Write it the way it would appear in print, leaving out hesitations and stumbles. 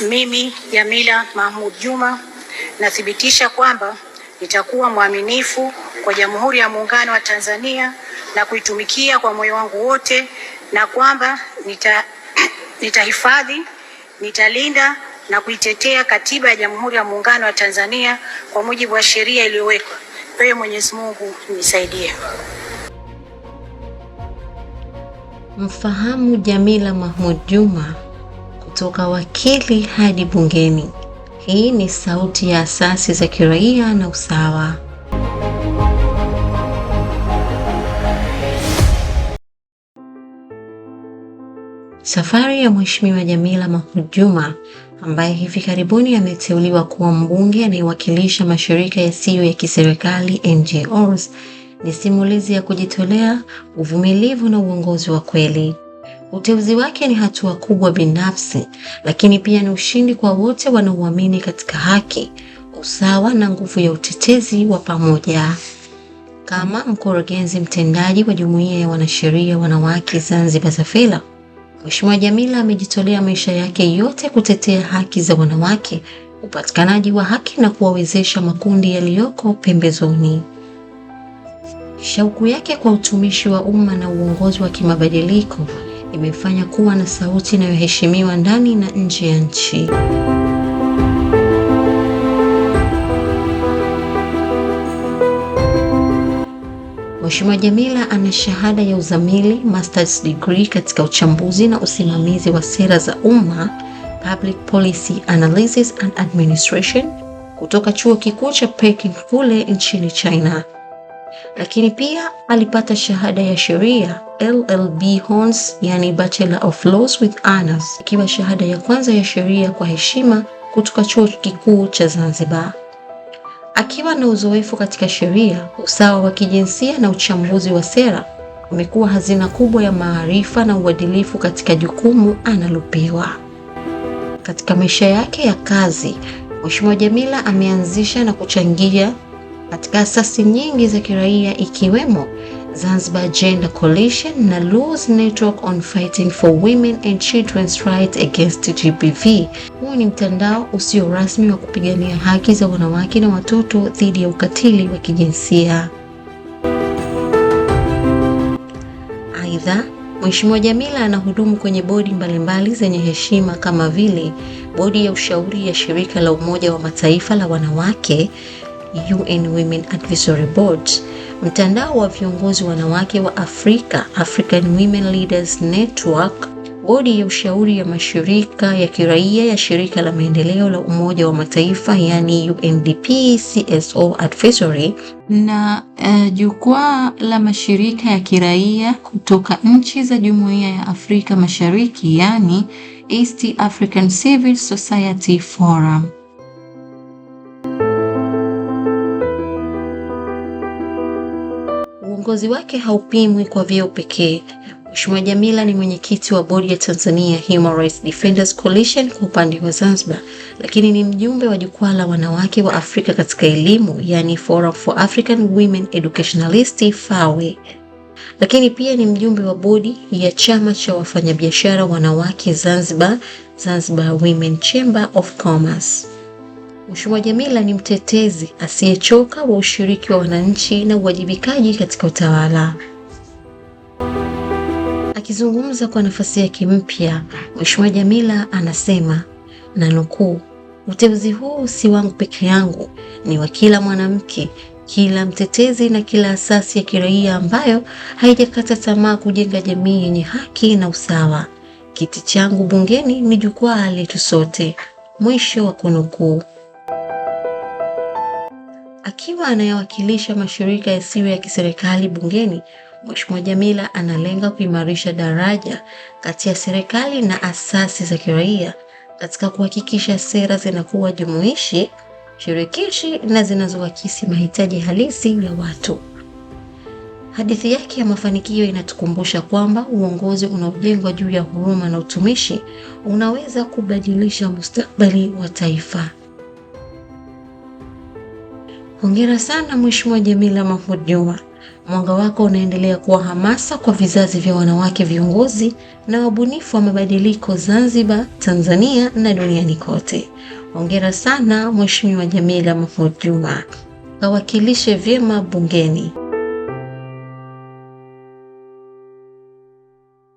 Mimi Jamila Mahmud Juma nathibitisha kwamba nitakuwa mwaminifu kwa Jamhuri ya Muungano wa Tanzania na kuitumikia kwa moyo wangu wote, na kwamba nitahifadhi, nitalinda na kuitetea Katiba ya Jamhuri ya Muungano wa Tanzania kwa mujibu wa sheria iliyowekwa. Ewe Mwenyezi Mungu nisaidie. Mfahamu Jamila Mahmud Juma, kutoka wakili hadi bungeni. Hii ni sauti ya asasi za kiraia na usawa. Safari ya Mheshimiwa Jamila Mahmud Juma, ambaye hivi karibuni ameteuliwa kuwa mbunge anayewakilisha mashirika yasiyo ya kiserikali NGOs, ni simulizi ya kujitolea, uvumilivu na uongozi wa kweli. Uteuzi wake ni hatua kubwa binafsi, lakini pia ni ushindi kwa wote wanaoamini katika haki, usawa na nguvu ya utetezi wa pamoja. Kama mkurugenzi mtendaji wa Jumuiya ya Wanasheria Wanawake Zanzibar ZAFELA, Mheshimiwa Jamila amejitolea maisha yake yote kutetea haki za wanawake, upatikanaji wa haki na kuwawezesha makundi yaliyoko pembezoni. Shauku yake kwa utumishi wa umma na uongozi wa kimabadiliko imefanya kuwa na sauti inayoheshimiwa ndani na nje ya nchi. Mheshimiwa Jamila ana shahada ya uzamili, master's degree katika uchambuzi na usimamizi wa sera za umma, Public Policy Analysis and Administration, kutoka Chuo Kikuu cha Peking kule nchini China. Lakini pia alipata shahada ya sheria LLB Hons, yani Bachelor of Laws with Honors, ikiwa shahada ya kwanza ya sheria kwa heshima kutoka Chuo Kikuu cha Zanzibar. Akiwa na uzoefu katika sheria, usawa wa kijinsia na uchambuzi wa sera, amekuwa hazina kubwa ya maarifa na uadilifu katika jukumu analopewa. Katika maisha yake ya kazi, Mheshimiwa Jamila ameanzisha na kuchangia katika asasi nyingi za kiraia ikiwemo Zanzibar Gender Coalition na Laws Network on Fighting for Women and Children's Rights Against GBV. Huu ni mtandao usio rasmi wa kupigania haki za wanawake na watoto dhidi ya ukatili wa kijinsia. Aidha, Mheshimiwa Jamila anahudumu kwenye bodi mbalimbali zenye heshima kama vile bodi ya ushauri ya shirika la Umoja wa Mataifa la wanawake, UN Women Advisory Board, mtandao wa viongozi wanawake wa Afrika, African Women Leaders Network, bodi ya ushauri ya mashirika ya kiraia ya shirika la maendeleo la Umoja wa Mataifa yani UNDP CSO Advisory, na jukwaa la mashirika ya kiraia kutoka nchi za Jumuiya ya Afrika Mashariki yani East African Civil Society Forum. Uongozi wake haupimwi kwa vyeo pekee. Mheshimiwa Jamila ni mwenyekiti wa bodi ya Tanzania Human Rights Defenders Coalition kwa upande wa Zanzibar, lakini ni mjumbe wa jukwaa la wanawake wa Afrika katika elimu, yani Forum for African Women Educationalists FAWE. Lakini pia ni mjumbe wa bodi ya chama cha wafanyabiashara wanawake Zanzibar, Zanzibar Women Chamber of Commerce. Mheshimiwa Jamila ni mtetezi asiyechoka wa ushiriki wa wananchi na uwajibikaji katika utawala. Akizungumza kwa nafasi yake mpya, Mheshimiwa Jamila anasema, na nukuu, "Uteuzi huu si wangu peke yangu, ni wa kila mwanamke, kila mtetezi na kila asasi ya kiraia ambayo haijakata tamaa kujenga jamii yenye haki na usawa. Kiti changu bungeni ni jukwaa letu sote." Mwisho wa kunukuu. Akiwa anayewakilisha mashirika yasiyo ya kiserikali bungeni, Mheshimiwa Jamila analenga kuimarisha daraja kati ya serikali na asasi za kiraia katika kuhakikisha sera zinakuwa jumuishi, shirikishi na zinazoakisi mahitaji halisi ya watu. Hadithi yake ya mafanikio inatukumbusha kwamba uongozi unaojengwa juu ya huruma na utumishi unaweza kubadilisha mustakabali wa taifa. Hongera sana Mheshimiwa Jamila Mahmud Juma. Mwanga wako unaendelea kuwa hamasa kwa vizazi vya wanawake viongozi na wabunifu wa mabadiliko Zanzibar, Tanzania na duniani kote. Hongera sana Mheshimiwa Jamila Mahmoud Juma. Kawakilishe vyema bungeni.